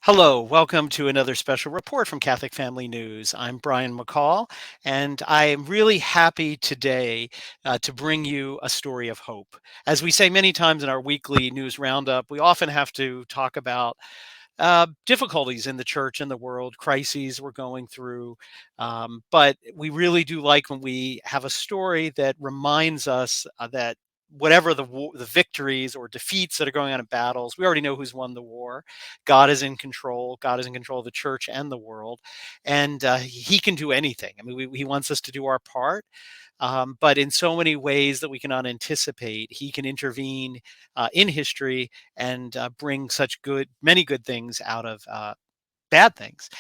Hello, welcome to another special report from Catholic Family News. I'm Brian McCall, and I am really happy today to bring you a story of hope. As we say many times in our weekly news roundup, we often have to talk about difficulties in the church and the world, crises we're going through. But we really do like when we have a story that reminds us that whatever the victories or defeats that are going on in battles, we already know who's won the war. God is in control. God is in control of the church and the world, and He can do anything. I mean, He wants us to do our part. But in so many ways that we cannot anticipate, he can intervene in history and bring many good things out of bad things.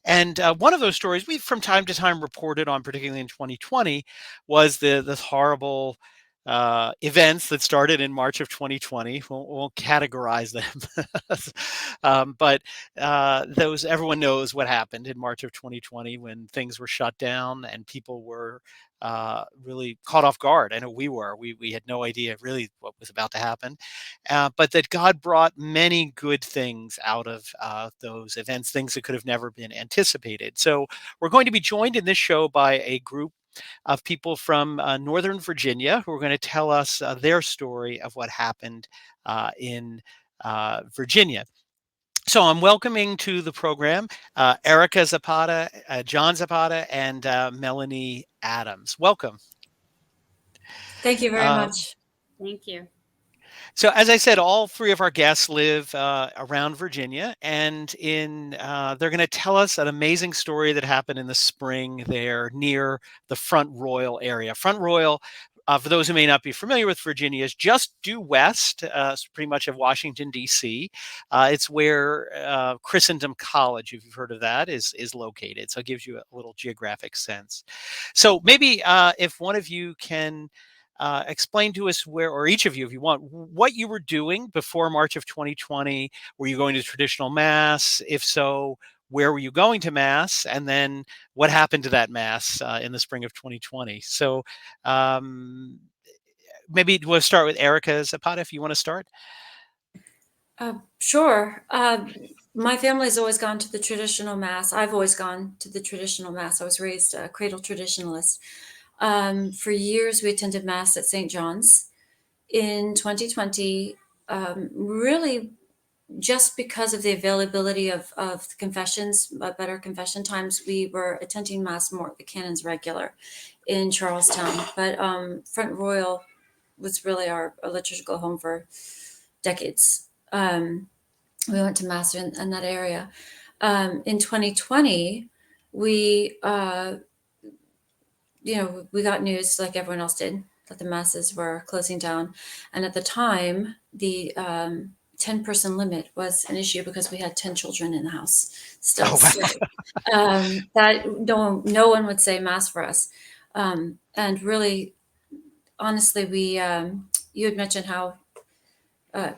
And one of those stories we've from time to time reported on, particularly in 2020, was the horrible events that started in March of 2020. Won't categorize them, but those everyone knows what happened in March of 2020 when things were shut down and people were really caught off guard. I know we were. We had no idea really what was about to happen, but that God brought many good things out of those events, things that could have never been anticipated. So we're going to be joined in this show by a group of people from Northern Virginia who are going to tell us their story of what happened in Virginia. So I'm welcoming to the program Erica Zapata, John Zapata, and Melanie Adams. Welcome. Thank you very Uh, much. Thank you. So, as I said, all three of our guests live around Virginia, and they're going to tell us an amazing story that happened in the spring there near the Front Royal area. Front Royal, for those who may not be familiar with Virginia, is just due west, pretty much of Washington D.C. It's where Christendom College, if you've heard of that, is located. So it gives you a little geographic sense. So maybe if one of you can explain to us where, or each of you, if you want, what you were doing before March of 2020. Were you going to traditional mass? If so, where were you going to mass? And then what happened to that mass in the spring of 2020? So maybe we'll start with Erica Zapata, if you want to start. Sure. My family's always gone to the traditional mass. I've always gone to the traditional mass. I was raised a cradle traditionalist. For years, we attended mass at St. John's. In 2020, really just because of the availability of the confessions, better confession times, we were attending mass more at the canons regular in Charlestown. But Front Royal was really our liturgical home for decades. We went to mass in that area. In 2020, we we got news like everyone else did that the masses were closing down, and at the time, the 10-person limit was an issue because we had 10 children in the house still. Oh, So that no one would say mass for us, and really, honestly, we you had mentioned how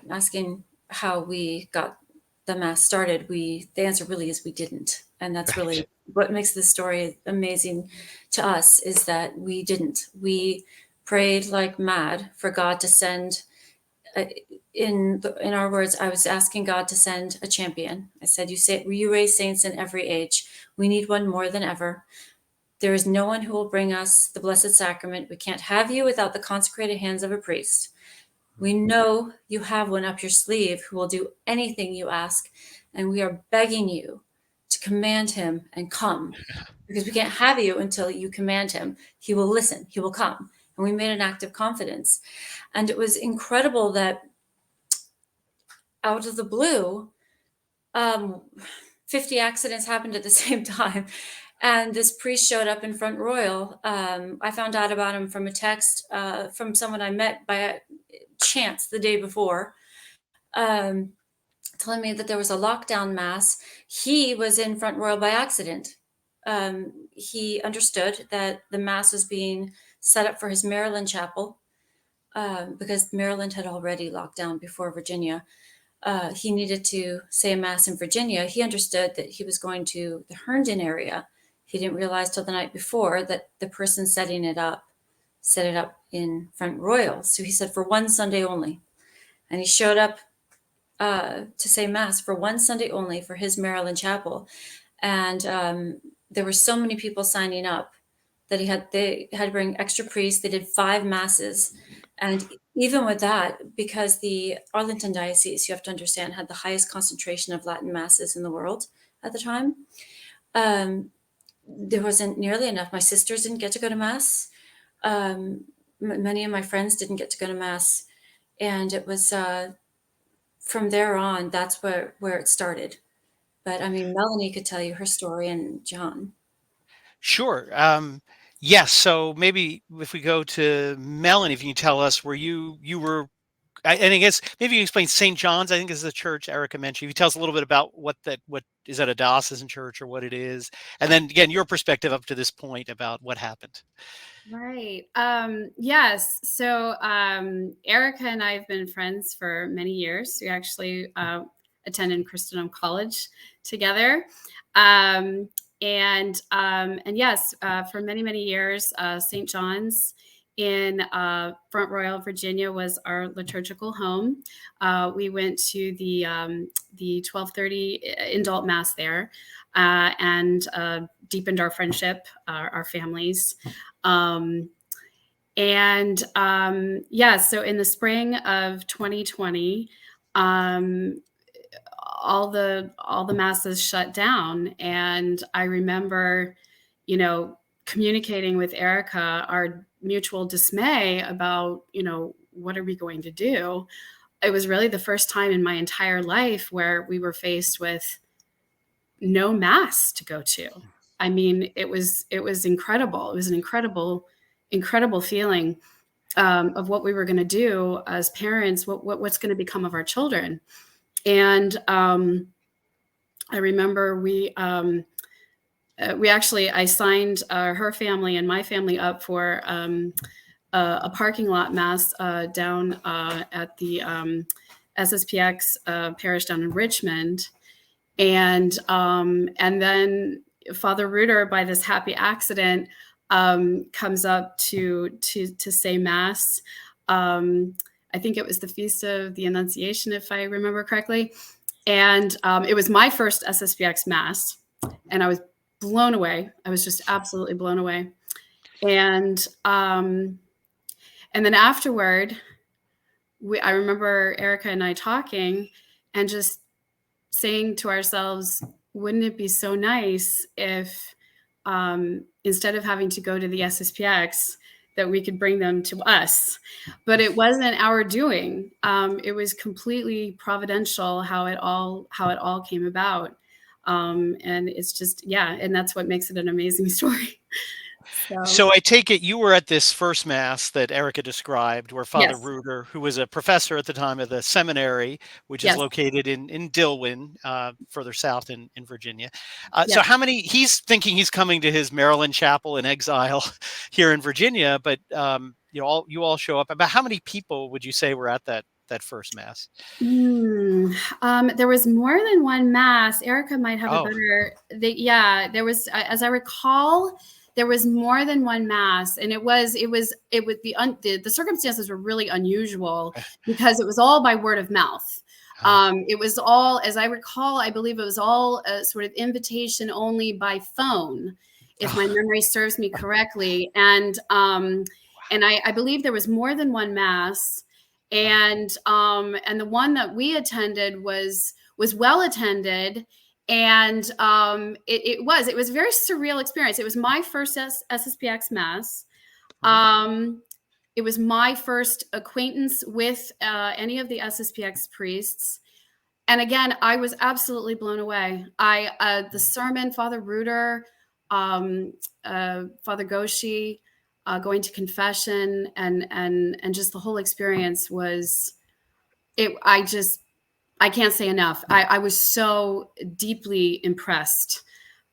asking how we got the mass started. The answer really is we didn't, and that's really what makes this story amazing to us, is that we didn't. We prayed like mad for God to send. In our words, I was asking God to send a champion. I said, you raise saints in every age. We need one more than ever. There is no one who will bring us the Blessed Sacrament. We can't have you without the consecrated hands of a priest. We know you have one up your sleeve who will do anything you ask, and we are begging you to command him and come, because we can't have you until you command him. He will listen. He will come. And we made an act of confidence. And it was incredible that out of the blue, 50 accidents happened at the same time. And this priest showed up in Front Royal. I found out about him from a text from someone I met by chance the day before, telling me that there was a lockdown mass. He was in Front Royal by accident. He understood that the mass was being set up for his Maryland chapel, because Maryland had already locked down before Virginia. He needed to say a mass in Virginia. He understood that he was going to the Herndon area. He didn't realize till the night before that the person setting it up set it up in Front Royal. So he said, for one Sunday only. And he showed up to say mass for one Sunday only for his Maryland chapel, and there were so many people signing up that they had to bring extra priests. They did 5 masses, and even with that, because the Arlington diocese, you have to understand, had the highest concentration of Latin masses in the world at the time. There wasn't nearly enough. My sisters didn't get to go to mass. Many of my friends didn't get to go to mass, and it was from there on. That's where it started. But I mean, Melanie could tell you her story, and John. Sure. Yes. So maybe if we go to Melanie, if you can tell us where you were, and I guess maybe you explain St. John's. I think is the church Erica mentioned. If you tell us a little bit about what is that, a diocesan church or what it is, and then again your perspective up to this point about what happened. Right. Yes. So Erica and I have been friends for many years. We actually attended Christendom College together. And yes, for many, many years, St. John's in Front Royal, Virginia was our liturgical home. We went to the 12:30 indult mass there and deepened our friendship, our families. So in the spring of 2020, all the masses shut down. And I remember, communicating with Erica, our mutual dismay about, what are we going to do? It was really the first time in my entire life where we were faced with no mass to go to. I mean, it was incredible. It was an incredible feeling of what we were going to do as parents, what's going to become of our children. And I remember I signed her family and my family up for a parking lot mass down at the SSPX parish down in Richmond. And then Father Reuter, by this happy accident, comes up to say mass. I think it was the Feast of the Annunciation, if I remember correctly. And it was my first SSPX mass, and I was blown away. I was just absolutely blown away. And then afterward, I remember Erica and I talking and just saying to ourselves, wouldn't it be so nice if instead of having to go to the SSPX, that we could bring them to us? But it wasn't our doing. It was completely providential how it all came about. And it's just, and that's what makes it an amazing story. So I take it you were at this first mass that Erica described, where Father Reuter, who was a professor at the time of the seminary, which is located in Dillwyn, further south in Virginia. So he's thinking he's coming to his Maryland chapel in exile here in Virginia, but you all show up. About how many people would you say were at that first mass? There was more than one mass. Erica might have a better. There was, as I recall, there was more than one mass, and the circumstances were really unusual because it was all by word of mouth. It was all, as I recall, I believe it was all a sort of invitation only by phone, if my memory serves me correctly. And I believe there was more than one mass, and the one that we attended was well attended. And it was a very surreal experience. It was my first SSPX mass. It was my first acquaintance with any of the SSPX priests. And again, I was absolutely blown away. The sermon, Father Reuter, Father Goshi, going to confession, and just the whole experience was, I can't say enough. I was so deeply impressed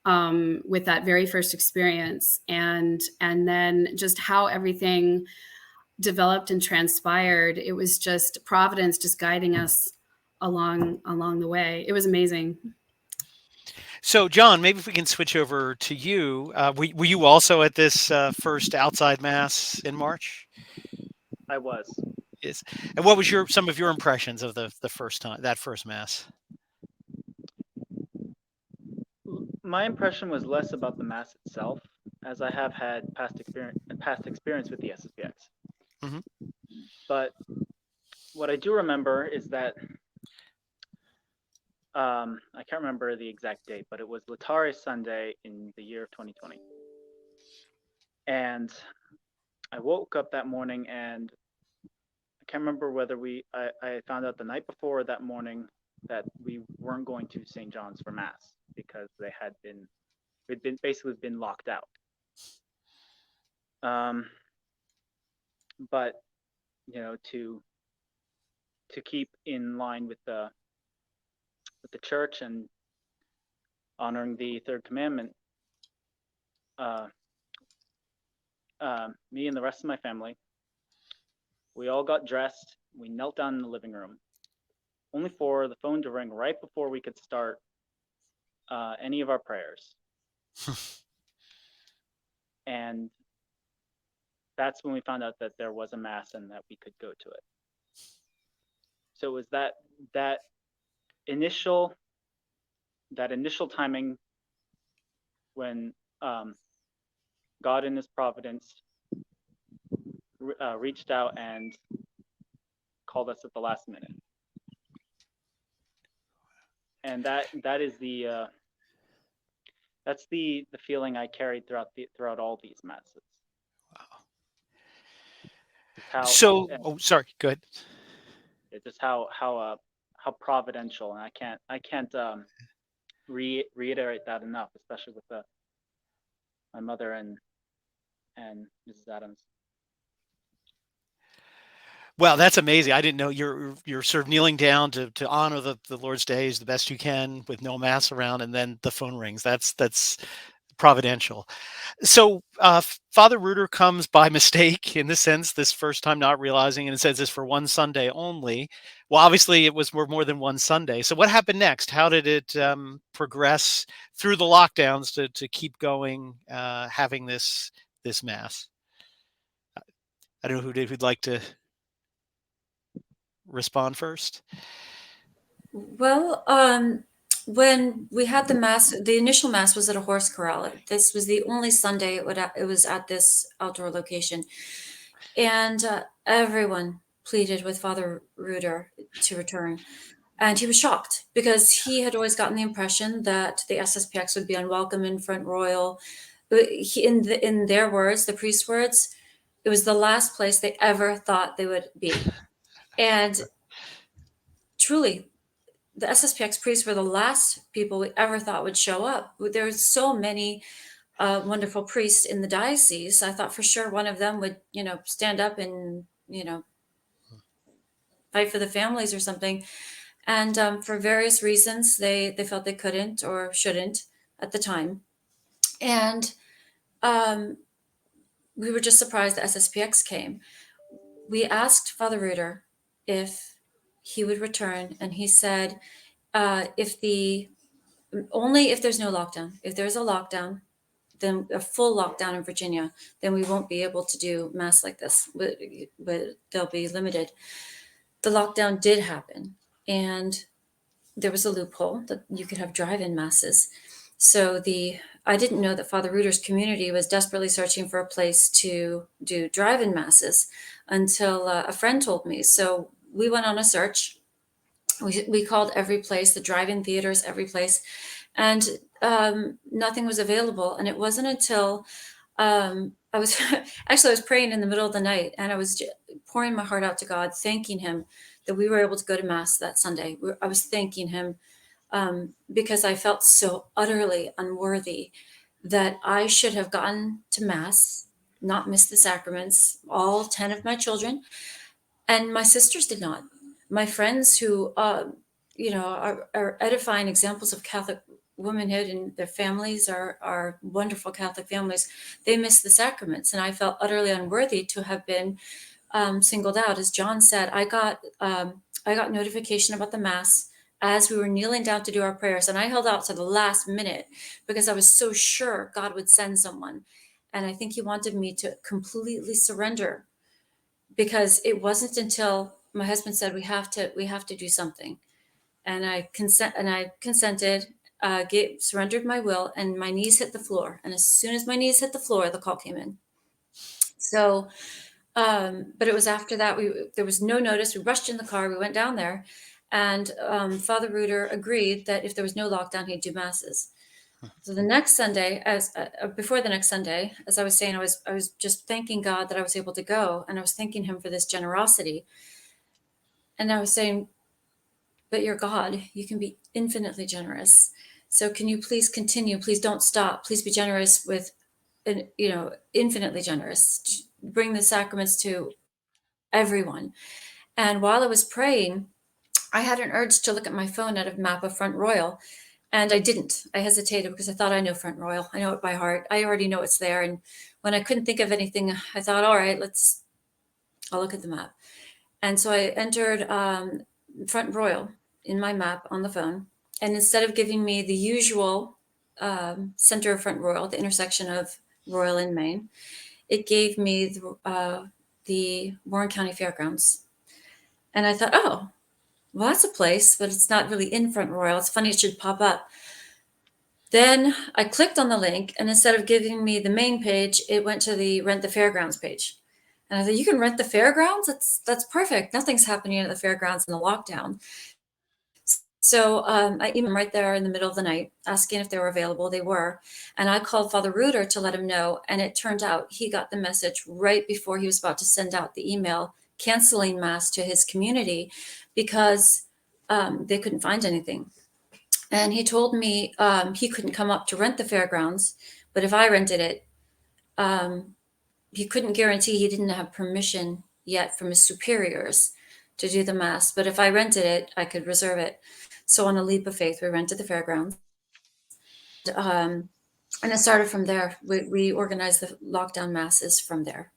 with that very first experience, and then just how everything developed and transpired. It was just Providence just guiding us along the way. It was amazing. So, John, maybe if we can switch over to you. Were you also at this first outside mass in March? I was. Yes. And what was some of your impressions of the first time, that first mass? My impression was less about the mass itself, as I have had past experience with the SSPX. Mm-hmm. But what I do remember is that I can't remember the exact date, but it was Latare Sunday in the year of 2020. And I woke up that morning, and I can't remember whether I found out the night before or that morning that we weren't going to St. John's for Mass because we'd basically been locked out. But to keep in line with the church and honoring the third commandment, me and the rest of my family, we all got dressed. We knelt down in the living room, only for the phone to ring right before we could start any of our prayers. And that's when we found out that there was a mass and that we could go to it. So it was that initial timing when God in his providence reached out and called us at the last minute. And that is that's the feeling I carried throughout all these masses. Wow. Sorry, go ahead. It's just how providential, and I can't reiterate that enough, especially with my mother and Mrs. Adams. Well, that's amazing. I didn't know you're sort of kneeling down to honor the Lord's days the best you can with no mass around, and then the phone rings. That's providential. So Father Reuter comes by mistake, in the sense, this first time, not realizing, and it says this for one Sunday only. Well, obviously it was more than one Sunday. So what happened next? How did it progress through the lockdowns to keep going, having this mass? I don't know who'd like to respond first. Well, when we had the mass, the initial mass was at a horse corral. This was the only Sunday it was at this outdoor location. And everyone pleaded with Father Reuter to return. And he was shocked because he had always gotten the impression that the SSPX would be unwelcome in Front Royal. In their words, the priest's words, it was the last place they ever thought they would be. And truly, the SSPX priests were the last people we ever thought would show up. There were so many wonderful priests in the diocese. I thought for sure one of them would, stand up and, fight for the families or something. And for various reasons, they felt they couldn't or shouldn't at the time. And we were just surprised the SSPX came. We asked Father Reuter if he would return, and he said, only if there's no lockdown. If there's a lockdown, then a full lockdown in Virginia, then we won't be able to do mass like this, but they'll be limited. The lockdown did happen, and there was a loophole that you could have drive-in masses. So I didn't know that Father Reuter's community was desperately searching for a place to do drive-in masses until a friend told me. So we went on a search. We called every place, the drive-in theaters, every place, and nothing was available. And it wasn't until I was praying in the middle of the night, and I was pouring my heart out to God, thanking him that we were able to go to mass that Sunday. I was thanking him because I felt so utterly unworthy that I should have gotten to mass, not missed the sacraments, all 10 of my children, and my sisters did not. My friends who, are edifying examples of Catholic womanhood, and their families are wonderful Catholic families, they missed the sacraments. And I felt utterly unworthy to have been singled out. As John said, I got notification about the mass as we were kneeling down to do our prayers. And I held out to the last minute because I was so sure God would send someone. And I think he wanted me to completely surrender because it wasn't until my husband said, we have to do something. And I consented, surrendered my will, and my knees hit the floor. And as soon as my knees hit the floor, the call came in. So, but it was after that, there was no notice. We rushed in the car, we went down there, and Father Reuter agreed that if there was no lockdown, he'd do masses. So the next Sunday, before the next Sunday, as I was saying, I was just thanking God that I was able to go, and I was thanking him for this generosity. And I was saying, but you're God, you can be infinitely generous. So can you please continue? Please don't stop. Please be generous with, infinitely generous. Bring the sacraments to everyone. And while I was praying, I had an urge to look at my phone at a map of Front Royal. And I didn't. I hesitated because I thought, I know Front Royal. I know it by heart. I already know it's there. And when I couldn't think of anything, I thought, all right, I'll look at the map. And so I entered Front Royal in my map on the phone. And instead of giving me the usual center of Front Royal, the intersection of Royal and Main, it gave me the Warren County Fairgrounds. And I thought, oh, well, that's a place, but it's not really in Front Royal. It's funny, it should pop up. Then I clicked on the link, and instead of giving me the main page, it went to the Rent the Fairgrounds page. And I thought, you can rent the fairgrounds? That's perfect. Nothing's happening at the fairgrounds in the lockdown. So I emailed them right there in the middle of the night, asking if they were available. They were. And I called Father Reuter to let him know. And it turned out he got the message right before he was about to send out the email canceling Mass to his community because they couldn't find anything. And he told me he couldn't come up to rent the fairgrounds, but if I rented it, he couldn't guarantee, he didn't have permission yet from his superiors to do the Mass. But if I rented it, I could reserve it. So on a leap of faith, we rented the fairgrounds. And it started from there. We organized the lockdown Masses from there.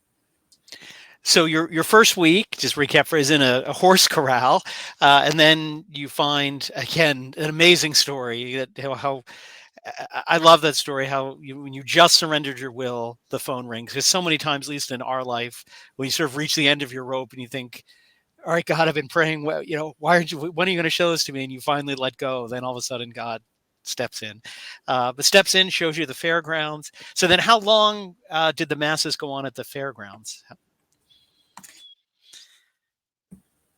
So your first week, just recap, is in a horse corral, and then you find, again, an amazing story that how I love that story. How when you just surrendered your will, the phone rings. Because so many times, at least in our life, when you sort of reach the end of your rope and you think, "All right, God, I've been praying. Well, when are you going to show this to me?" And you finally let go. Then all of a sudden, God steps in. Shows you the fairgrounds. So then, how long did the Masses go on at the fairgrounds?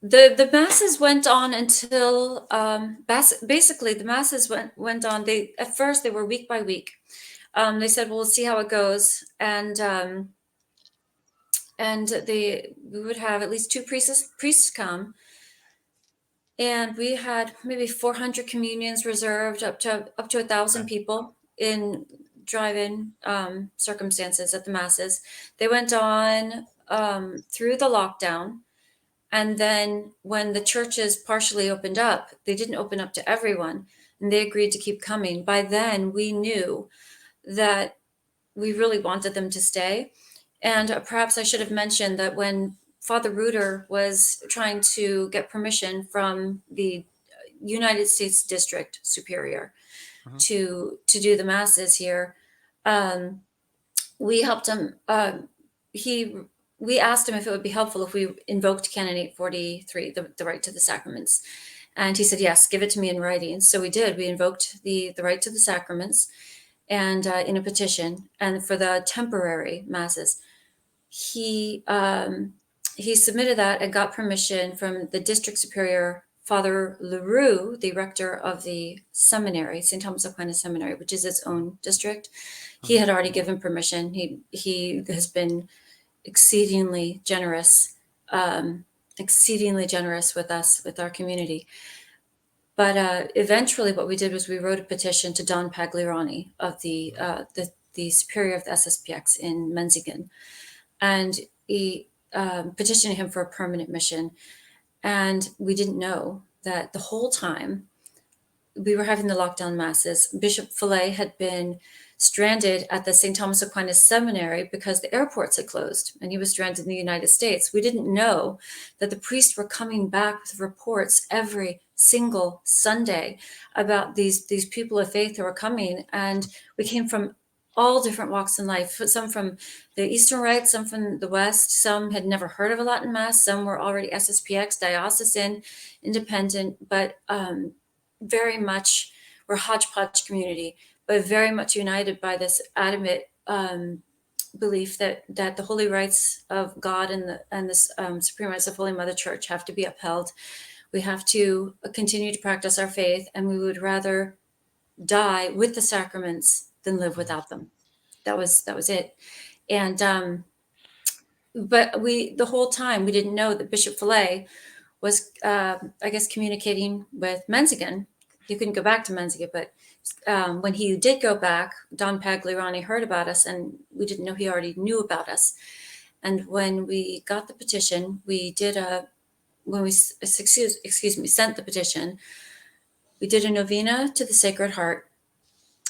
The Masses went on until basically the Masses went on. At first they were week by week. They said, well, we'll see how it goes, and we would have at least two priests come, and we had maybe 400 communions reserved, up to 1,000 people in drive-in circumstances at the Masses. They went on through the lockdown. And then when the churches partially opened up, they didn't open up to everyone, and they agreed to keep coming. By then, we knew that we really wanted them to stay. And perhaps I should have mentioned that when Father Reuter was trying to get permission from the United States District Superior to do the Masses here, we helped him. We asked him if it would be helpful if we invoked Canon 843, the right to the sacraments. And he said, yes, give it to me in writing. So we did. We invoked the right to the sacraments and in a petition. And for the temporary Masses, he submitted that and got permission from the district superior, Father LaRue, the rector of the seminary, St. Thomas Aquinas Seminary, which is its own district. He had already given permission. He has been exceedingly generous with us, with our community. But eventually what we did was we wrote a petition to Don Pagliarani of the superior of the SSPX in Menzingen. And he petitioned him for a permanent mission. And we didn't know that the whole time we were having the lockdown Masses, Bishop Fillet had been stranded at the St. Thomas Aquinas Seminary because the airports had closed, and he was stranded in the United States. We didn't know that the priests were coming back with reports every single Sunday about these people of faith who were coming, and we came from all different walks in life, some from the Eastern Rite, some from the West, some had never heard of a Latin Mass, some were already SSPX, diocesan, independent, but very much, we're a hodgepodge community, but very much united by this adamant belief that the holy rights of God and the supreme rights of Holy Mother Church have to be upheld. We have to continue to practice our faith, and we would rather die with the sacraments than live without them. That was it. And but the whole time we didn't know that Bishop Fillet was I guess communicating with Menzigan. He couldn't go back to Menzigan, but when he did go back, Don Pagliarani heard about us, and we didn't know he already knew about us. And when we got the petition, we did when we sent the petition, we did a novena to the Sacred Heart.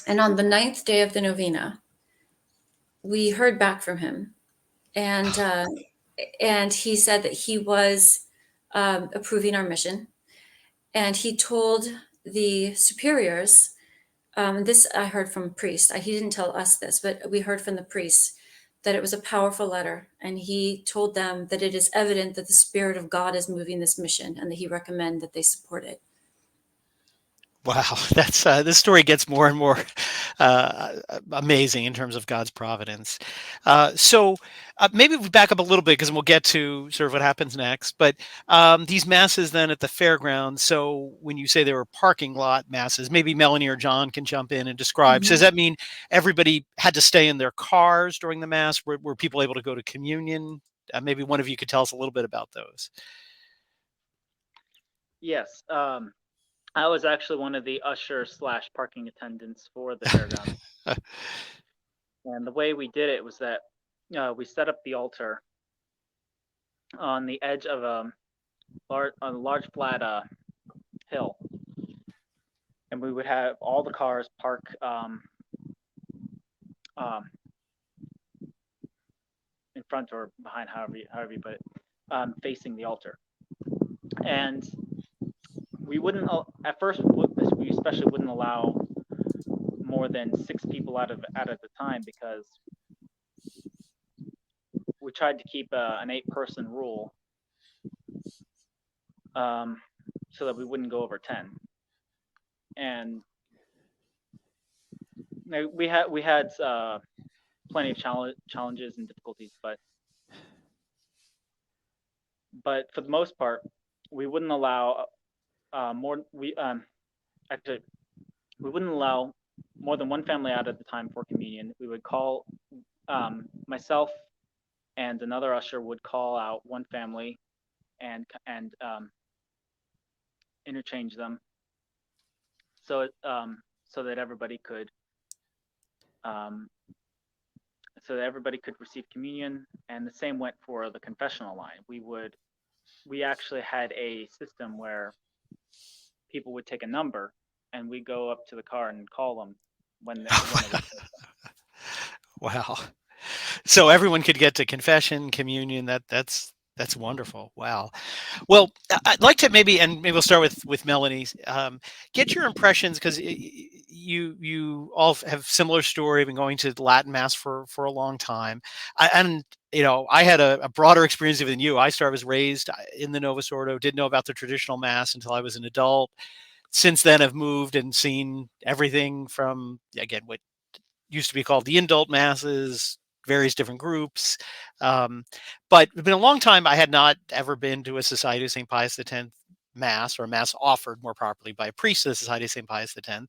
And on the 9th day of the novena, we heard back from him. And he said that he was approving our mission. And he told the superiors, this I heard from a priest. He didn't tell us this, but we heard from the priest that it was a powerful letter. And he told them that it is evident that the Spirit of God is moving this mission, and that he recommended that they support it. Wow, that's this story gets more and more amazing in terms of God's providence. So maybe we back up a little bit, because we'll get to sort of what happens next. But these masses then at the fairground. So when you say they were parking lot masses, maybe Melanie or John can jump in and describe. So does that mean everybody had to stay in their cars during the mass? Were people able to go to communion? Maybe one of you could tell us a little bit about those. Yes. I was actually one of the usher/parking attendants for the fairground. And the way we did it was that we set up the altar on the edge of a large flat hill, and we would have all the cars park in front or behind, however you put it, facing the altar. And we wouldn't, at first, we especially wouldn't allow more than 6 people out at a time, because we tried to keep an 8-person rule, so that we wouldn't go over 10. And we had plenty of challenges and difficulties, but for the most part, we wouldn't allow we wouldn't allow more than one family out at the time for communion. We would call, myself and another usher would call out one family and interchange them, so that everybody could receive communion. And the same went for the confessional line. We actually had a system where people would take a number, and we go up to the car and call them when they Wow. So everyone could get to confession, communion. That's wonderful. Wow. Well, I'd like to maybe we'll start with Melanie. Get your impressions, because you all have similar story. Been going to Latin Mass for a long time, and I had a broader experience than you. I was raised in the Novus Ordo. Didn't know about the traditional Mass until I was an adult. Since then, I've moved and seen everything from, again, what used to be called the indult masses, various different groups. But it's been a long time I had not ever been to a Society of St. Pius X Mass, or a Mass offered more properly by a priest of the Society of St. Pius X. And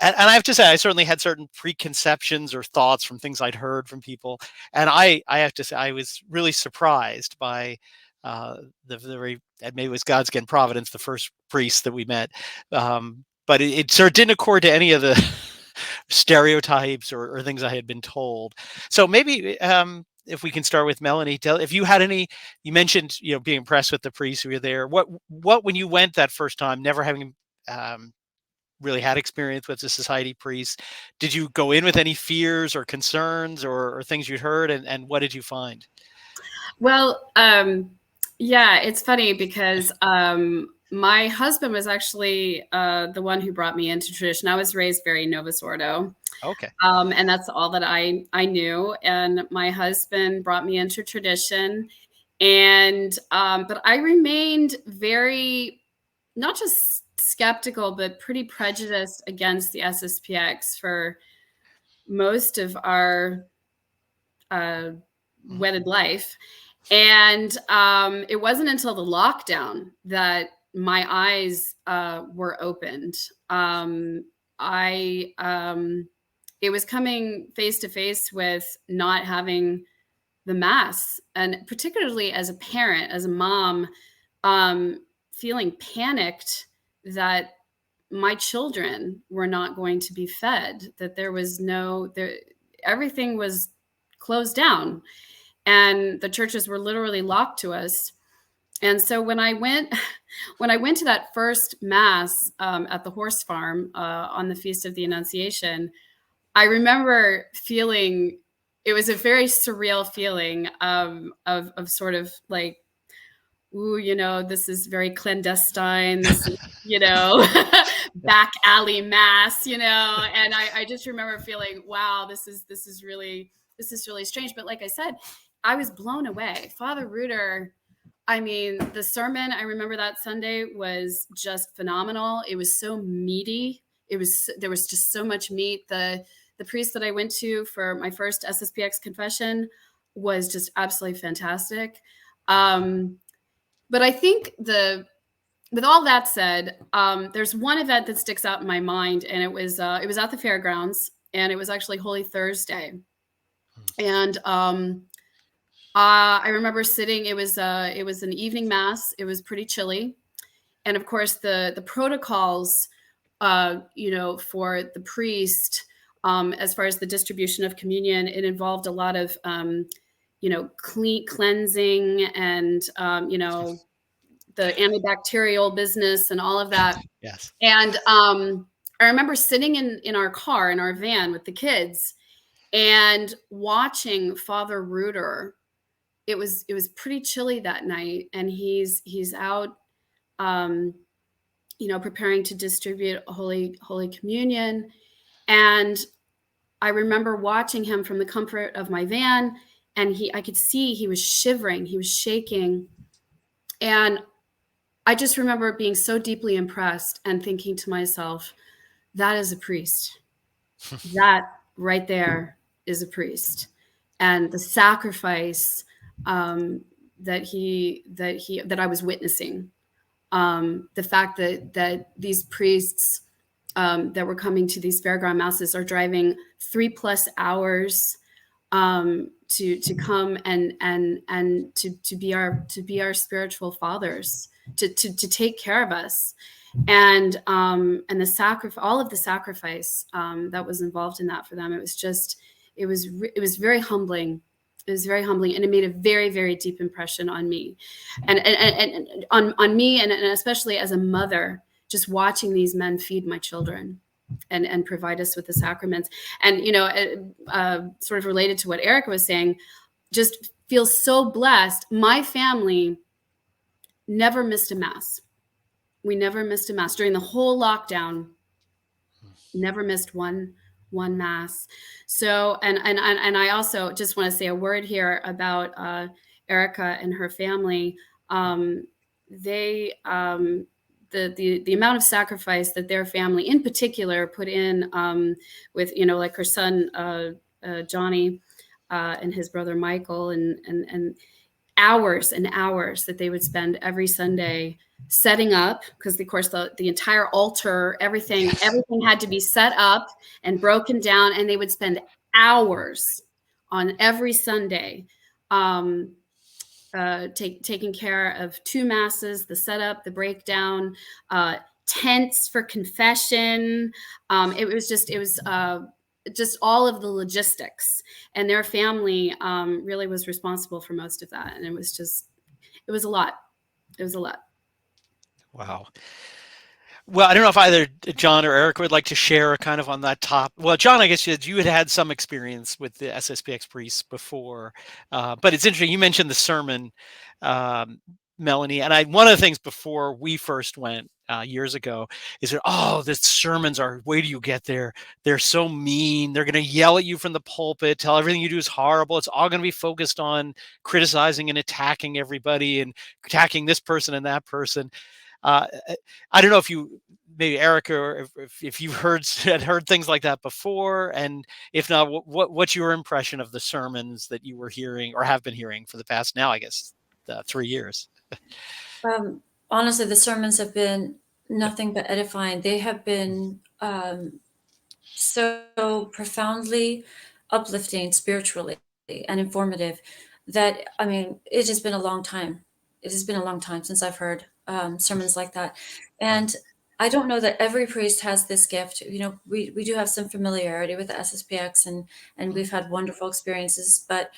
I have to say, I certainly had certain preconceptions or thoughts from things I'd heard from people. And I have to say, I was really surprised by the very, maybe it was God's again providence, the first priest that we met. But it sort of didn't accord to any of the stereotypes or things I had been told. So maybe if we can start with Melanie, if you had any. You mentioned being impressed with the priests who were there. What when you went that first time, never having really had experience with the society priests, did you go in with any fears or concerns or things you'd heard, and what did you find? Well, yeah, it's funny because my husband was actually the one who brought me into tradition. I was raised very Novus Ordo. Okay. And that's all that I knew. And my husband brought me into tradition. And but I remained very, not just skeptical, but pretty prejudiced against the SSPX for most of our wedded life. And it wasn't until the lockdown that my eyes were opened. It was coming face to face with not having the Mass, and particularly as a parent, as a mom, feeling panicked that my children were not going to be fed, that there was everything was closed down and the churches were literally locked to us. And so when I went to that first Mass at the horse farm on the Feast of the Annunciation, I remember feeling, it was a very surreal feeling of sort of like, ooh, this is very clandestine, this is, back alley Mass, and I just remember feeling, wow, this is really strange. But like I said, I was blown away. Father Reuter, I mean, the sermon, I remember that Sunday was just phenomenal. It was so meaty. There was just so much meat. The priest that I went to for my first SSPX confession was just absolutely fantastic. But I think with all that said, there's one event that sticks out in my mind, and it was at the fairgrounds, and it was actually Holy Thursday. And I remember sitting, it was an evening Mass. It was pretty chilly. And of course the protocols, for the priest, as far as the distribution of communion, it involved a lot of, cleansing and, the antibacterial business and all of that. Yes. And I remember sitting in our car, in our van with the kids, and watching Father Reuter. It was pretty chilly that night, and he's out, preparing to distribute Holy Communion. And I remember watching him from the comfort of my van, and I could see he was shivering, he was shaking. And I just remember being so deeply impressed and thinking to myself, that is a priest. That right there is a priest. And the sacrifice that I was witnessing, the fact that these priests that were coming to these fairground Masses are driving 3+ hours to come and to be our spiritual fathers, to take care of us, and the sacrifice, all of the sacrifice that was involved in that for them. It was very humbling. It was very humbling, and it made a very, very deep impression on me, and on me, and especially as a mother, just watching these men feed my children and provide us with the sacraments. And sort of related to what Erica was saying, just feel so blessed. My family never missed a Mass. We never missed a Mass during the whole lockdown. Never missed one Mass. So, and I also just want to say a word here about Erica and her family. The amount of sacrifice that their family in particular put in with, like her son, Johnny, and his brother, Michael, and hours and hours that they would spend every Sunday setting up, because of course the entire altar, everything had to be set up and broken down, and they would spend hours on every Sunday taking care of 2 Masses, the setup, the breakdown, tents for confession. It was just all of the logistics, and their family really was responsible for most of that. And it was a lot. It was a lot. Wow. Well, I don't know if either John or Eric would like to share kind of on that top. Well, John, I guess you had some experience with the SSPX priests before, but it's interesting. You mentioned the sermon. Melanie. And one of the things before we first went years ago is that, the sermons are, wait till you get there. They're so mean. They're going to yell at you from the pulpit, tell everything you do is horrible. It's all going to be focused on criticizing and attacking everybody and attacking this person and that person. I don't know if you, maybe Erica, or if you've heard things like that before, and if not, what's your impression of the sermons that you were hearing or have been hearing for the past, now I guess 3 years? Honestly, the sermons have been nothing but edifying. They have been so profoundly uplifting spiritually and informative that, I mean, it has been a long time. It has been a long time since I've heard sermons like that. And I don't know that every priest has this gift. You know, we do have some familiarity with the SSPX, and we've had wonderful experiences, but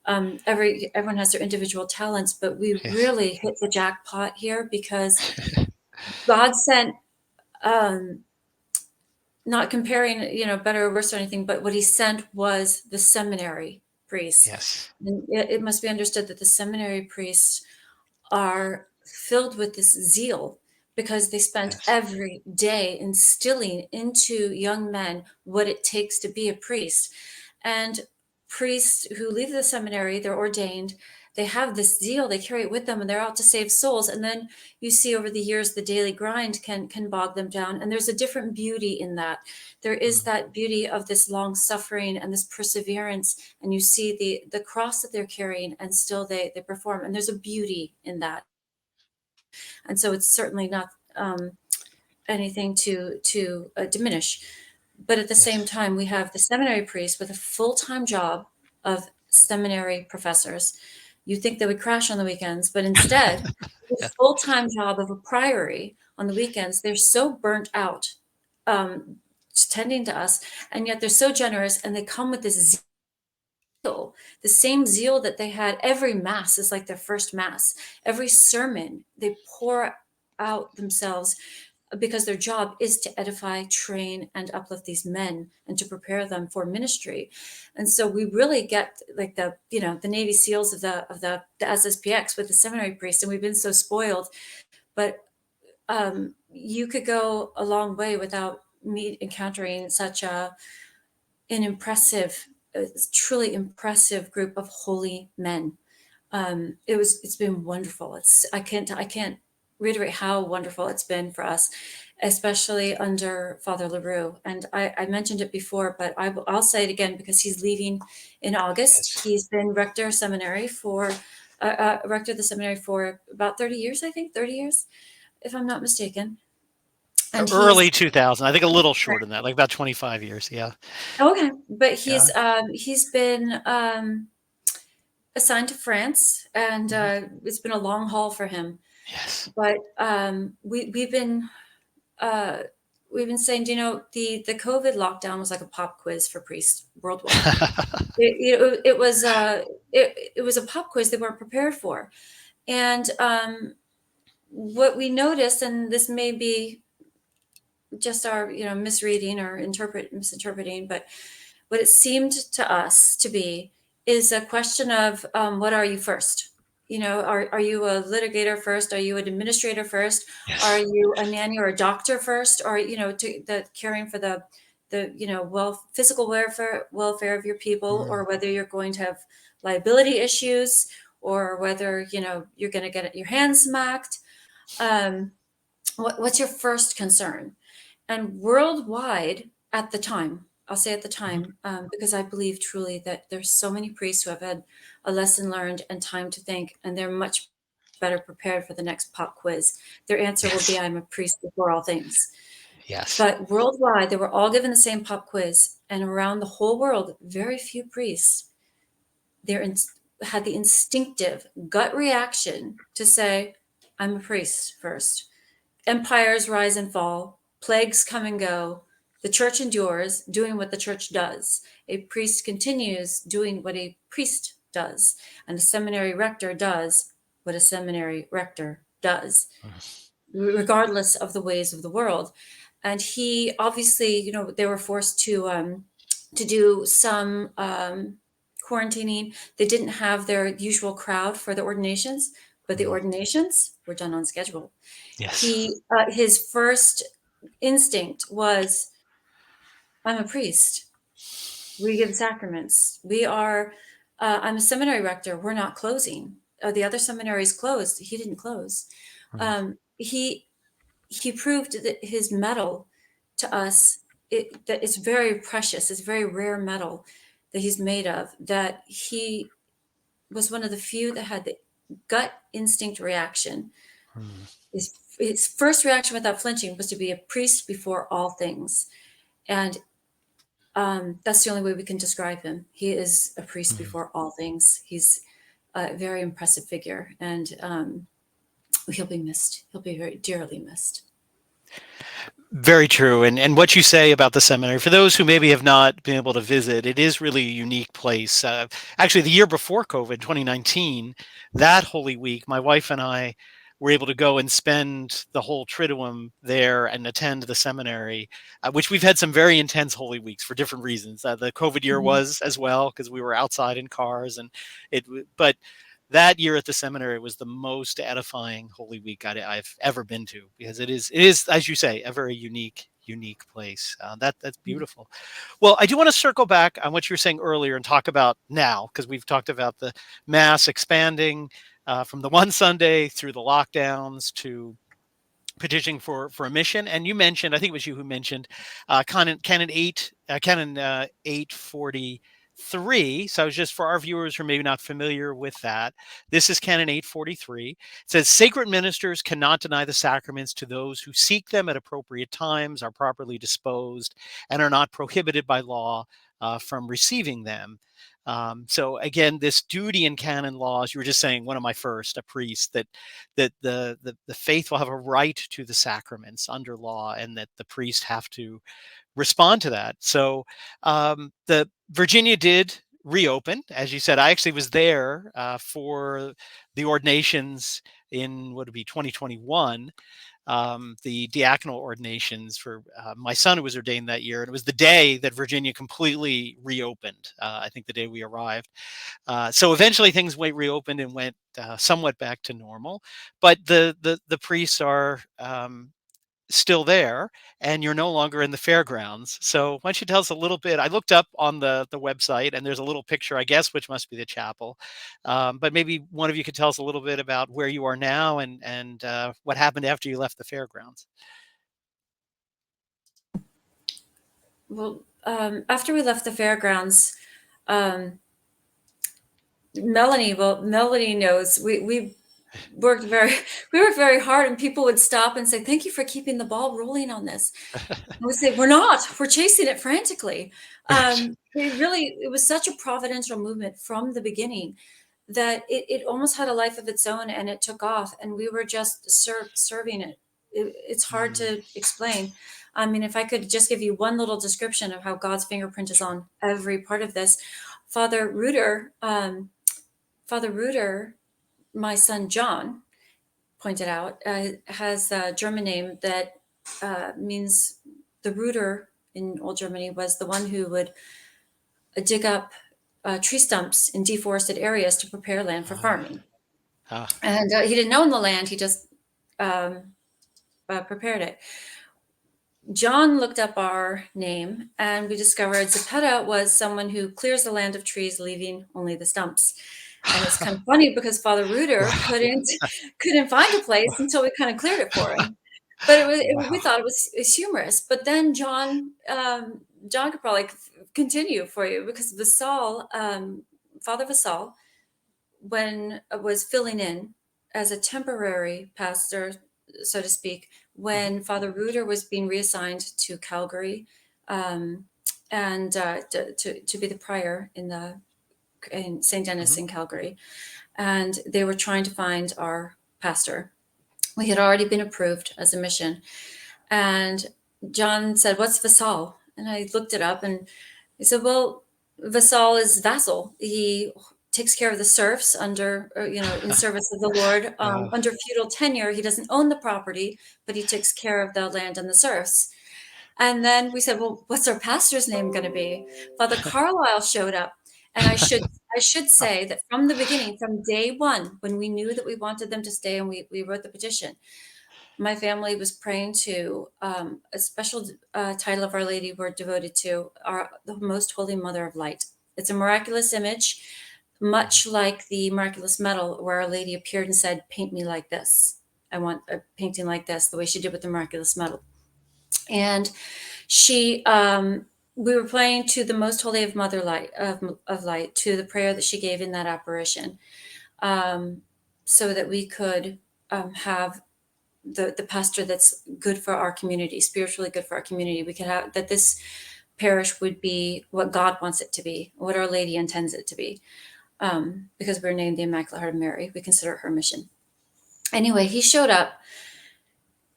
everyone has their individual talents. But we really hit the jackpot here, because God sent, not comparing, better or worse or anything, but what he sent was the seminary priests. Yes. And it must be understood that the seminary priests are filled with this zeal, because they spent every day instilling into young men what it takes to be a priest. And priests who leave the seminary, they're ordained, they have this zeal, they carry it with them, and they're out to save souls. And then you see over the years, the daily grind can bog them down. And there's a different beauty in that. There is that beauty of this long suffering and this perseverance. And you see the cross that they're carrying, and still they perform. And there's a beauty in that. And so it's certainly not anything to diminish. But at the same time, we have the seminary priests with a full-time job of seminary professors. You think they would crash on the weekends, but instead, the full-time job of a priory on the weekends, they're so burnt out tending to us, and yet they're so generous, and they come with this zeal, the same zeal that they had. Every mass is like their first mass. Every sermon, they pour out themselves, because their job is to edify, train, and uplift these men, and to prepare them for ministry. And so we really get like the Navy SEALs of the SSPX with the seminary priests, and we've been so spoiled. But you could go a long way without me encountering such an impressive, truly impressive group of holy men. It's been wonderful. I can't reiterate how wonderful it's been for us, especially under Father LaRue. And I mentioned it before, but I'll say it again, because he's leaving in August. He's been rector of the seminary for about 30 years, I think, 30 years, if I'm not mistaken. And early 2000, I think a little shorter than that, like about 25 years. Yeah. Okay. But he's been assigned to France, and it's been a long haul for him. Yes. But we've been saying, the COVID lockdown was like a pop quiz for priests worldwide. it was a pop quiz they weren't prepared for. And what we noticed, and this may be just our misreading or misinterpreting, but what it seemed to us to be is a question of what are you first? Are you a litigator first? Are you an administrator first? Yes. Are you a nanny or a doctor first? Or the caring for the physical welfare of your people, or whether you're going to have liability issues, or whether you're going to get your hands smacked. What's your first concern? And worldwide at the time, I'll say at the time, because I believe truly that there's so many priests who have had a lesson learned and time to think, and they're much better prepared for the next pop quiz. Their answer will be, I'm a priest before all things. Yes. But worldwide, they were all given the same pop quiz, and around the whole world, very few priests had the instinctive gut reaction to say, I'm a priest first. Empires rise and fall. Plagues come and go. The church endures, doing what the church does. A priest continues doing what a priest does. And a seminary rector does what a seminary rector does, regardless of the ways of the world. And he obviously, they were forced to do some quarantining. They didn't have their usual crowd for the ordinations, but the ordinations were done on schedule. Yes. His first instinct was, I'm a priest. We give sacraments. I'm a seminary rector. We're not closing. The other seminaries closed. He didn't close. He proved that his metal to us, that it's very precious. It's very rare metal that he's made of, that he was one of the few that had the gut instinct reaction. His first reaction without flinching was to be a priest before all things. And that's the only way we can describe him. He is a priest before all things. He's a very impressive figure, and he'll be missed. He'll be very dearly missed. Very true. And what you say about the seminary, for those who maybe have not been able to visit, it is really a unique place. Actually, the year before COVID, 2019, that Holy Week, my wife and I were able to go and spend the whole Triduum there and attend the seminary, which we've had some very intense Holy Weeks for different reasons. The COVID year was as well, because we were outside in cars, and but that year at the seminary was the most edifying Holy Week I've ever been to, because it is, as you say, a very unique place. That's beautiful. Well, I do want to circle back on what you were saying earlier and talk about now, because we've talked about the Mass expanding from the one Sunday through the lockdowns to petitioning for a mission. And you mentioned, I think it was you who mentioned Canon 843. So just for our viewers who are maybe not familiar with that, this is Canon 843. It says, sacred ministers cannot deny the sacraments to those who seek them at appropriate times, are properly disposed, and are not prohibited by law from receiving them. So again, this duty in canon laws, you were just saying, one of my first, a priest, that the faith will have a right to the sacraments under law, and that the priest have to respond to that. So the Virginia did reopen, as you said. I actually was there for the ordinations in, what would be 2021, the diaconal ordinations for my son, who was ordained that year. And it was the day that Virginia completely reopened, I think the day we arrived. So eventually things reopened and went somewhat back to normal. But the priests are still there, and you're no longer in the fairgrounds. So why don't you tell us a little bit? I looked up on the website, and there's a little picture, I guess, which must be the chapel. But maybe one of you could tell us a little bit about where you are now and what happened after you left the fairgrounds. Well, after we left the fairgrounds, Melanie knows we worked very hard, and people would stop and say, thank you for keeping the ball rolling on this. And we say, we're chasing it frantically. It was such a providential movement from the beginning that it almost had a life of its own, and it took off, and we were just serving it. It's hard to explain. I mean, if I could just give you one little description of how God's fingerprint is on every part of this. Father Reuter, my son John pointed out, has a German name that means, the Reuter in old Germany was the one who would dig up tree stumps in deforested areas to prepare land for farming. And he didn't own the land, he just prepared it. John looked up our name, and we discovered Zepeda was someone who clears the land of trees, leaving only the stumps. And it's kind of funny because Father Reuter couldn't find a place until we kind of cleared it for him. But we thought it was humorous. But then John could probably continue for you, because Vasal, Father Vasal, when was filling in as a temporary pastor, so to speak, when Father Reuter was being reassigned to Calgary, and to be the prior in St. Denis in Calgary, and they were trying to find our pastor. We had already been approved as a mission, and John said, "What's Vasal?" And I looked it up, and he said, "Well, Vasal is vassal. He takes care of the serfs under, in service of the Lord. Under feudal tenure, he doesn't own the property, but he takes care of the land and the serfs." And then we said, "Well, what's our pastor's name going to be?" Father Carlisle showed up, and I I should say that from the beginning, from day one, when we knew that we wanted them to stay and we wrote the petition, my family was praying to a special title of Our Lady we're devoted to, the Most Holy Mother of Light. It's a miraculous image, much like the miraculous medal where Our Lady appeared and said, paint me like this. I want a painting like this, the way she did with the miraculous medal. And she, we were praying to the Most Holy of Mother Light, of Light, to the prayer that she gave in that apparition, so that we could have the pastor that's good for our community, spiritually good for our community. We could have that this parish would be what God wants it to be, what Our Lady intends it to be, because we're named the Immaculate Heart of Mary. We consider it her mission. Anyway, he showed up,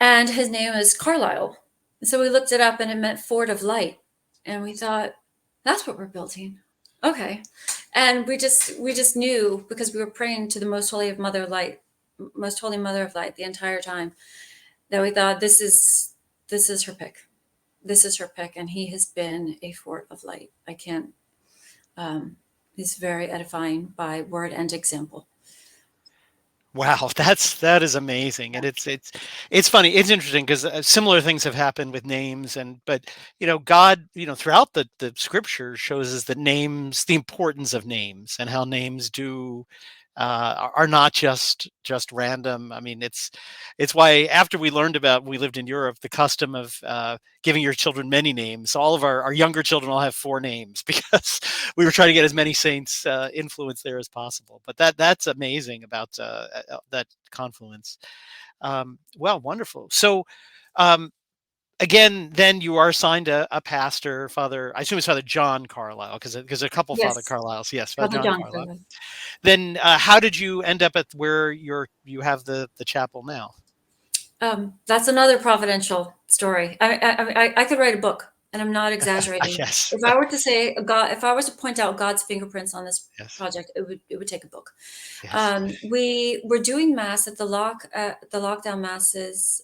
and his name is Carlisle. So we looked it up, and it meant Fort of Light, and we thought, that's what we're building. Okay, and we just knew, because we were praying to the Most Holy of Mother Light, Most Holy Mother of Light the entire time, that we thought this is her pick. This is her pick, and he has been a fort of light. I can't. He's very edifying by word and example. Wow, that is amazing, and it's funny. It's interesting because similar things have happened with names, but God, throughout the Scripture shows us that names, the importance of names, and how names do are not just random. I mean, it's why after we lived in Europe, the custom of giving your children many names. All of our younger children all have 4 names because we were trying to get as many saints influence there as possible. But that's amazing about that confluence. Well, wonderful. So. Again, then you are assigned a pastor, Father. I assume it's Father John Carlisle, because a couple Father Yes, Carlisles. Yes, Father Father John John. Carlisle. Then, how did you end up at where you have the chapel now? That's another providential story. I could write a book, and I'm not exaggerating. Yes. If I were to say if I was to point out God's fingerprints on this Yes. project, it would take a book. Yes. We were doing mass at the lockdown masses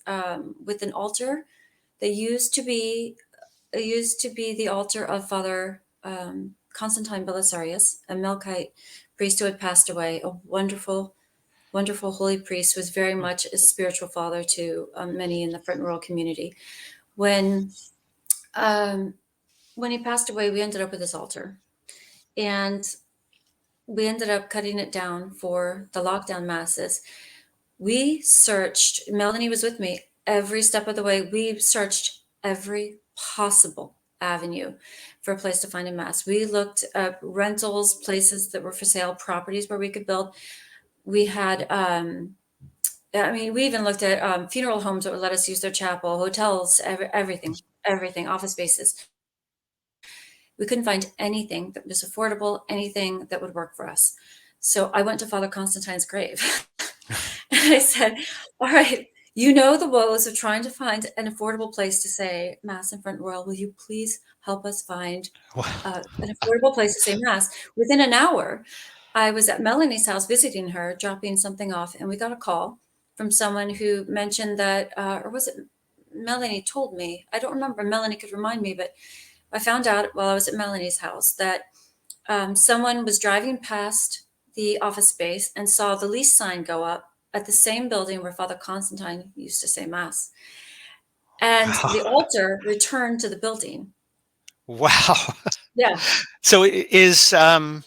with an altar that used to be the altar of Father Constantine Belisarius, a Melkite priest who had passed away, a wonderful holy priest, was very much a spiritual father to many in the Front Rural community. When he passed away, we ended up with this altar, and we ended up cutting it down for the lockdown masses. We searched, Melanie was with me every step of the way. We searched every possible avenue for a place to find a mass. We looked at rentals, places that were for sale, properties where we could build. We had, we even looked at funeral homes that would let us use their chapel, hotels, everything, office spaces. We couldn't find anything that was affordable, anything that would work for us. So I went to Father Constantine's grave and I said, all right, you know the woes of trying to find an affordable place to say Mass in Front Royal. Will you please help us find an affordable place to say Mass? Within an hour, I was at Melanie's house visiting her, dropping something off, and we got a call from someone who mentioned that, or was it Melanie told me? I don't remember. Melanie could remind me, but I found out while I was at Melanie's house that someone was driving past the office space and saw the lease sign go up at the same building where Father Constantine used to say Mass. And the altar returned to the building. Wow. Yeah. So is that,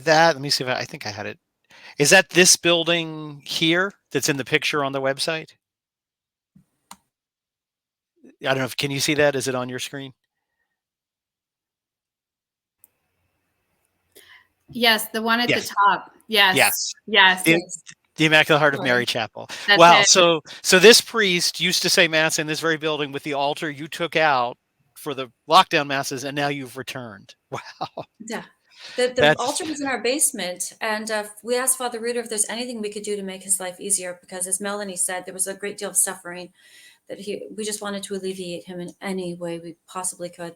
let me see if I think I had it. Is that this building here that's in the picture on the website? I don't know if, can you see that? Is it on your screen? Yes, the one at Yes. the top. Yes. The Immaculate Heart of Mary Chapel. That's Wow. it. So this priest used to say Mass in this very building with the altar you took out for the lockdown masses, and now you've returned. Wow. Yeah. The altar was in our basement, and we asked Father Reuter if there's anything we could do to make his life easier, because as Melanie said, there was a great deal of suffering that we just wanted to alleviate him in any way we possibly could.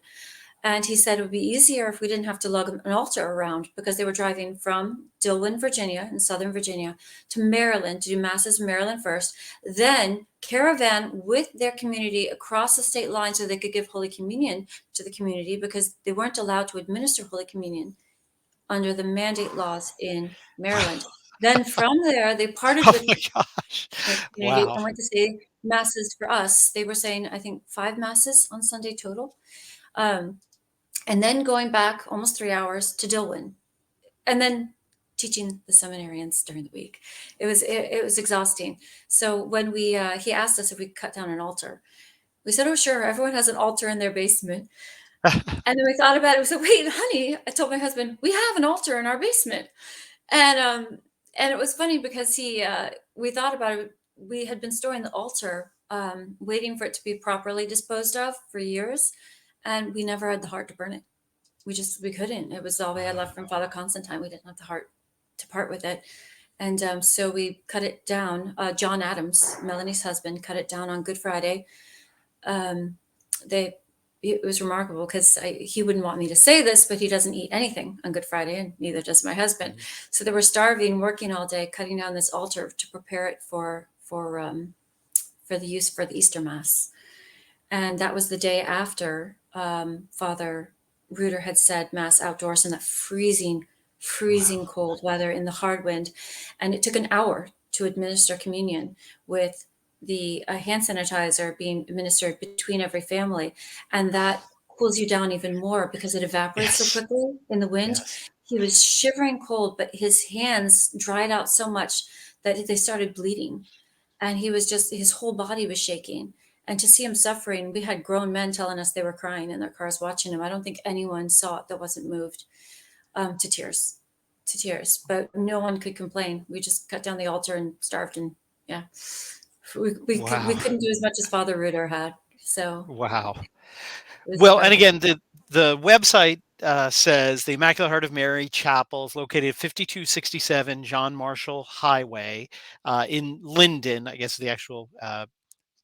And he said it would be easier if we didn't have to lug an altar around, because they were driving from Dillwyn, Virginia, in Southern Virginia, to Maryland to do masses in Maryland first, then caravan with their community across the state line so they could give Holy Communion to the community, because they weren't allowed to administer Holy Communion under the mandate laws in Maryland. Then from there, they parted Oh with my gosh. the community Wow. and went to say masses for us. They were saying, I think, 5 masses on Sunday total. And then going back almost 3 hours to Dillwyn, and then teaching the seminarians during the week. It was exhausting. So when we he asked us if we could cut down an altar, we said, "Oh, sure. Everyone has an altar in their basement." And then we thought about it. We said, "Wait, honey," I told my husband, "we have an altar in our basement." And it was funny because we thought about it. We had been storing the altar, waiting for it to be properly disposed of for years, and we never had the heart to burn it. We couldn't. It was all we had left from Father Constantine. We didn't have the heart to part with it. And so we cut it down. John Adams, Melanie's husband, cut it down on Good Friday. It was remarkable because he wouldn't want me to say this, but he doesn't eat anything on Good Friday, and neither does my husband. So they were starving, working all day, cutting down this altar to prepare it for the use for the Easter Mass. And that was the day after Father Reuter had said Mass outdoors in that freezing cold weather in the hard wind. And it took an hour to administer communion with the hand sanitizer being administered between every family. And that cools you down even more because it evaporates so quickly in the wind. Yes. He was shivering cold, but his hands dried out so much that they started bleeding. And his whole body was shaking. And to see him suffering, we had grown men telling us they were crying in their cars watching him. I don't think anyone saw it that wasn't moved to tears. But no one could complain. We just cut down the altar and starved, and yeah, we Wow. couldn't do as much as Father Reuter had. So Wow. it was Well, and incredible. again, the website says the Immaculate Heart of Mary Chapel is located at 5267 John Marshall Highway in Linden, I guess is the actual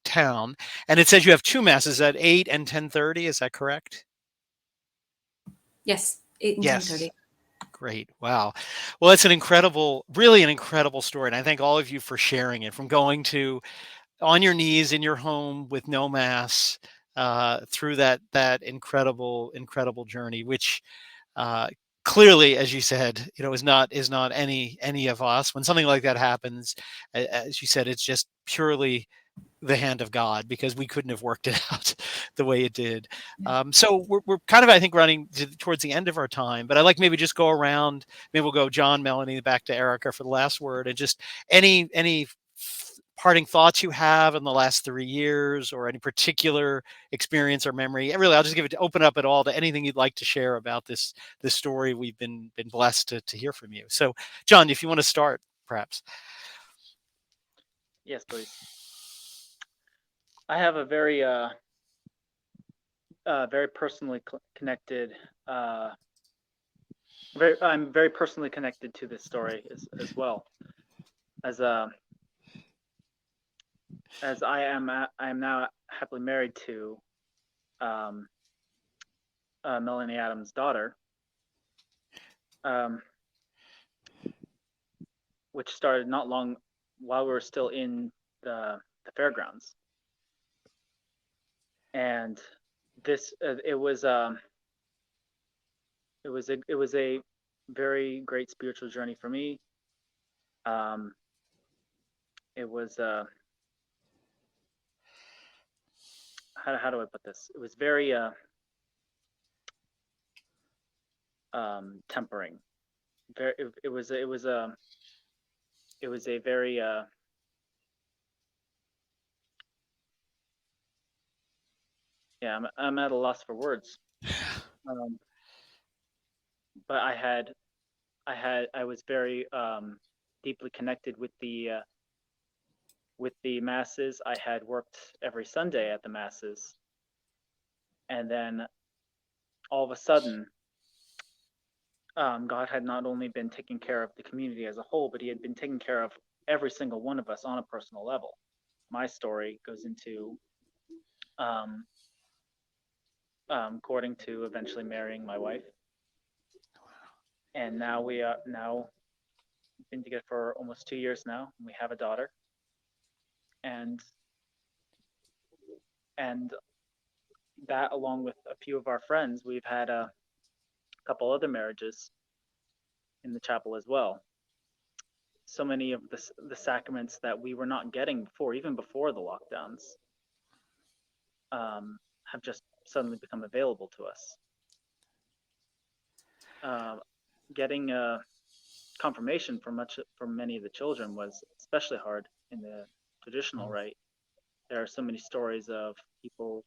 town. And it says you have 2 masses at 8 and 10:30. Is that correct? Yes, 8 and Yes. 10:30. Great. Wow. Well, it's really an incredible story. And I thank all of you for sharing it, from going to on your knees in your home with no mass through that incredible journey, which uh, clearly, as you said, is not any of us. When something like that happens, as you said, it's just purely the hand of God, because we couldn't have worked it out the way it did. So we're kind of, I think, running towards the end of our time, but I'd like maybe just go around. Maybe we'll go John, Melanie, back to Erica for the last word, and just any parting thoughts you have in the last 3 years, or any particular experience or memory. And really, I'll just open up it all to anything you'd like to share about this story. We've been blessed to hear from you. So, John, if you want to start, perhaps. Yes, please. I have a very personally connected. I'm very personally connected to this story as well, as I am now happily married to Melanie Adams' daughter, which started not long while we were still in the fairgrounds. And this it was a very great spiritual journey for me. It was how do I put this? It was very tempering. It was a very yeah, I'm at a loss for words. But I was very deeply connected with the masses. I had worked every Sunday at the masses, and then all of a sudden, God had not only been taking care of the community as a whole, but He had been taking care of every single one of us on a personal level. My story goes into courting to eventually marrying my wife, and now we are been together for almost 2 years now. And we have a daughter, and that, along with a few of our friends, we've had a couple other marriages, in the chapel as well. So many of the sacraments that we were not getting before, even before the lockdowns, have just suddenly become available to us. Getting confirmation for many of the children was especially hard in the traditional rite. There are so many stories of people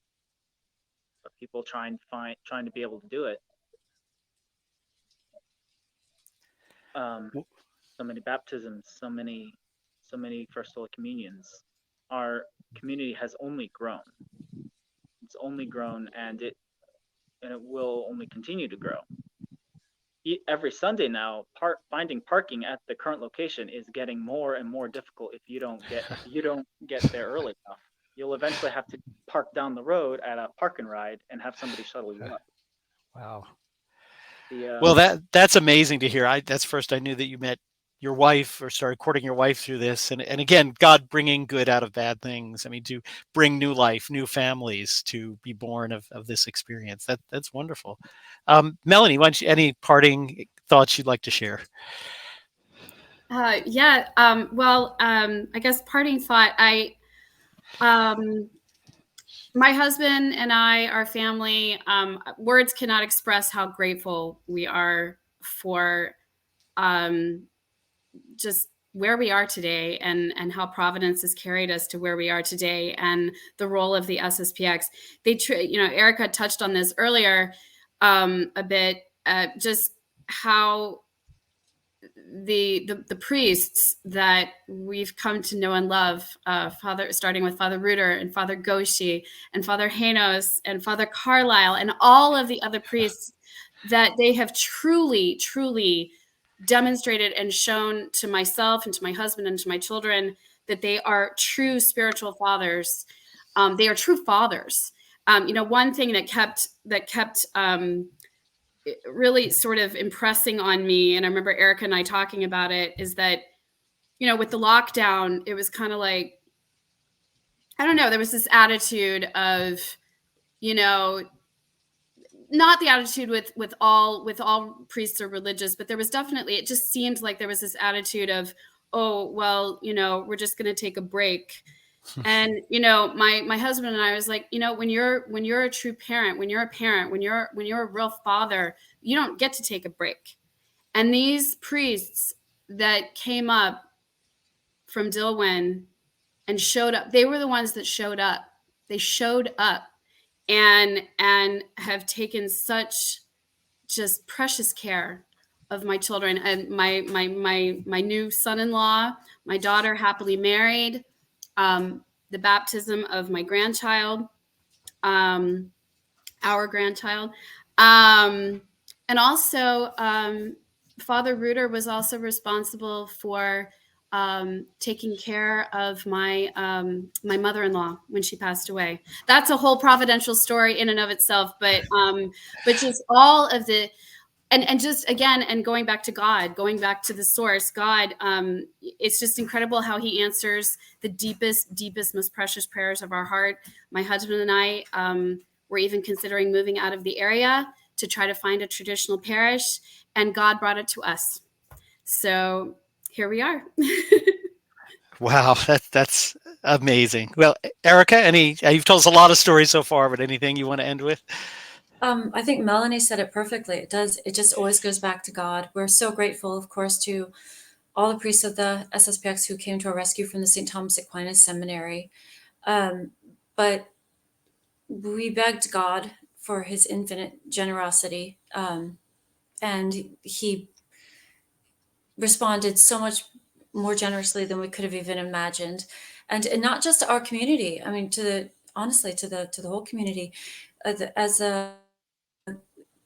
trying to be able to do it. So many baptisms, so many First Holy Communions. Our community has only grown. It's only grown, and it will only continue to grow. Every Sunday now, finding parking at the current location is getting more and more difficult if you don't get there early enough. You'll eventually have to park down the road at a park and ride and have somebody shuttle you up. Wow. The, Well, that's amazing to hear. That's first I knew that you met your wife or started courting your wife through this. And again, God bringing good out of bad things. I mean, to bring new life, new families to be born of this experience. That's wonderful. Melanie, any parting thoughts you'd like to share? Yeah. Well, I guess parting thought, my husband and I, our family, words cannot express how grateful we are for just where we are today and how Providence has carried us to where we are today, and the role of the SSPX. Erica touched on this earlier a bit, just how the priests that we've come to know and love, starting with Father Reuter and Father Goshi and Father Hanos and Father Carlisle and all of the other priests, that they have truly, truly demonstrated and shown to myself and to my husband and to my children that they are true spiritual fathers. They are true fathers. One thing that kept really sort of impressing on me, and I remember Erica and I talking about it, is that, with the lockdown, it was kind of like, I don't know, there was this attitude of, not the attitude with all priests or religious, but there was definitely, it just seemed like there was this attitude of, oh, well, we're just going to take a break. And, my husband and I was like, when you're a true parent, when you're a parent, when you're a real father, you don't get to take a break. And these priests that came up from Dilwyn and showed up, they were the ones that showed up. They showed up and have taken such just precious care of my children and my new son-in-law, my daughter happily married, the baptism of my grandchild, our grandchild. And also, Father Reuter was also responsible for taking care of my mother-in-law when she passed away. That's a whole providential story in and of itself, but just all of the, and just again, and going back to God, going back to the source, God, it's just incredible how he answers the deepest, most precious prayers of our heart. My husband and I were even considering moving out of the area to try to find a traditional parish, and God brought it to us. So here we are. Wow, that's amazing. Well, Erica, you've told us a lot of stories so far, but anything you want to end with? I think Melanie said it perfectly. It does. It just always goes back to God. We're so grateful, of course, to all the priests of the SSPX who came to our rescue from the St. Thomas Aquinas Seminary. But we begged God for his infinite generosity. And he responded so much more generously than we could have even imagined. And not just our community. I mean, honestly, to the whole community. As a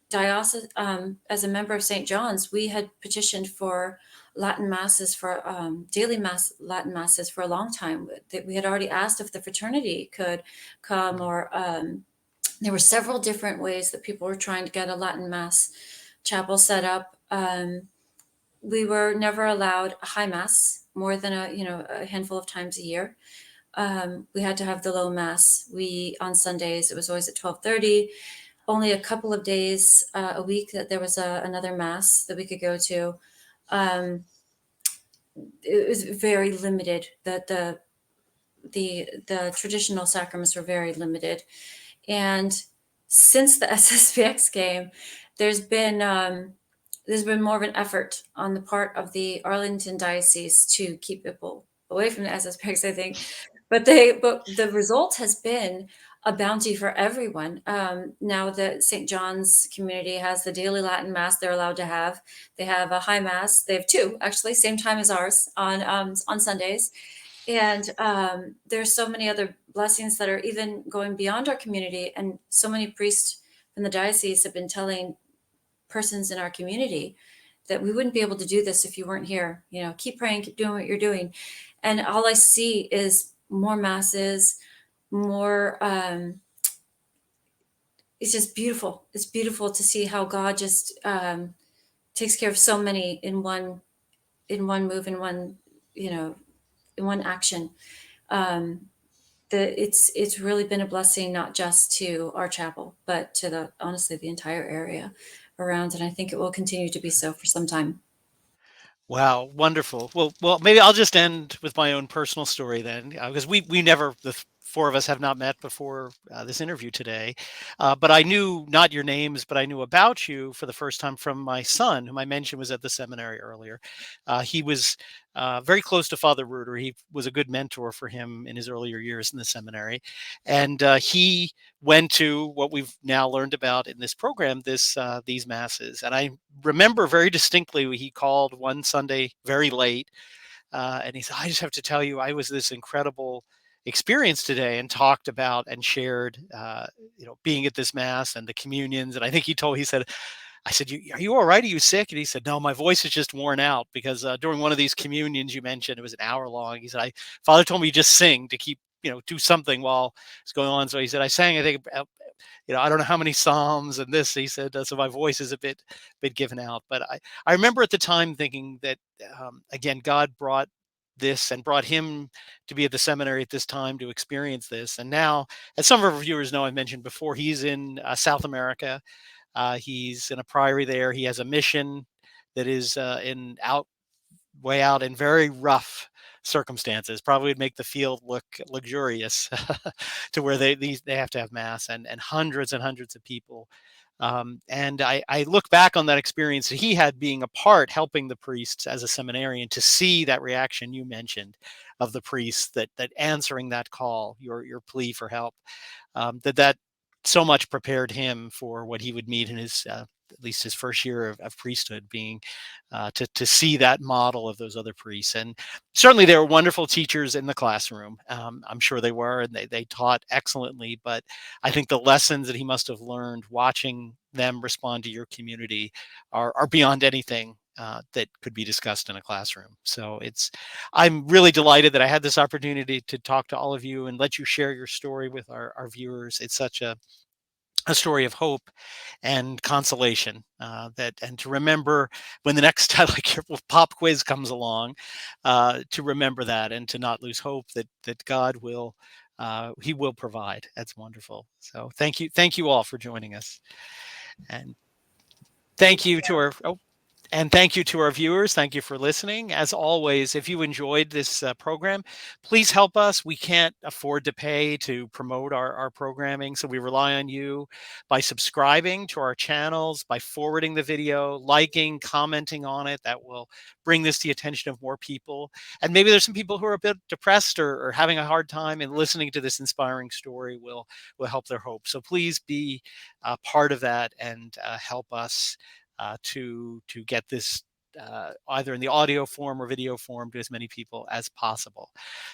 diocese, as a member of St. John's, we had petitioned for Latin masses, for daily Latin masses for a long time. That we had already asked if the fraternity could come, or there were several different ways that people were trying to get a Latin mass chapel set up. We were never allowed a high mass more than a handful of times a year. We had to have the low mass. On Sundays, it was always at 12:30. Only a couple of days a week that there was another mass that we could go to. it was very limited. The traditional sacraments were very limited, and since the SSPX came, there's been more of an effort on the part of the Arlington diocese to keep people away from the SSPX, I think. But the result has been a bounty for everyone. Now the St. John's community has the daily Latin Mass they're allowed to have. They have a high Mass. They have two, actually, same time as ours on Sundays. And there's so many other blessings that are even going beyond our community. And so many priests from the diocese have been telling persons in our community that we wouldn't be able to do this if you weren't here. You know, keep praying, keep doing what you're doing. And all I see is more masses, more. It's just beautiful. It's beautiful to see how God just takes care of so many in one move, in one, in one action. It's really been a blessing, not just to our chapel, but to honestly the entire area around. And I think it will continue to be so for some time. Wow, wonderful. Well, maybe I'll just end with my own personal story then, because we never, the four of us have not met before this interview today. But I knew not your names, but I knew about you for the first time from my son, whom I mentioned was at the seminary earlier. He was very close to Father Reuter. He was a good mentor for him in his earlier years in the seminary, and he went to what we've now learned about in this program, these masses. And I remember very distinctly he called one Sunday very late, and he said, "I just have to tell you, I was this incredible experience today," and talked about and shared, being at this mass and the communions. And I think he said, I said, "Are you all right? Are you sick?" And he said, "No, my voice is just worn out because during one of these communions you mentioned, it was an hour long." He said, Father told me to just sing to keep, do something while it's going on. So he said, I sang, I think, I don't know how many Psalms and this, he said, so my voice is a bit given out. But I remember at the time thinking that, again, God brought this and brought him to be at the seminary at this time to experience this. And now, as some of our viewers know, I mentioned before, he's in South America. He's in a priory there. He has a mission that is way out in very rough circumstances. Probably would make the field look luxurious to where they have to have mass and hundreds and hundreds of people. And I look back on that experience that he had being a part, helping the priests as a seminarian, to see that reaction you mentioned of the priests, that answering that call, your plea for help, that so much prepared him for what he would meet in his at least his first year of priesthood, being to see that model of those other priests. And certainly there were wonderful teachers in the classroom. I'm sure they were, and they taught excellently. But I think the lessons that he must have learned watching them respond to your community are beyond anything that could be discussed in a classroom. So I'm really delighted that I had this opportunity to talk to all of you and let you share your story with our viewers. It's such a story of hope and consolation, and to remember when the next time, like your pop quiz comes along, to remember that and to not lose hope that God will, he will provide. That's wonderful. So thank you all for joining us, and thank you to our and thank you to our viewers. Thank you for listening. As always, if you enjoyed this program, please help us. We can't afford to pay to promote our programming, so we rely on you by subscribing to our channels, by forwarding the video, liking, commenting on it. That will bring this to the attention of more people. And maybe there's some people who are a bit depressed or having a hard time, and listening to this inspiring story will help their hope. So please be part of that and help us to get this either in the audio form or video form to as many people as possible.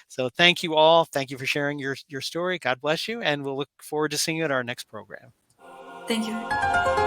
So thank you all. Thank you for sharing your story. God bless you. And we'll look forward to seeing you at our next program. Thank you.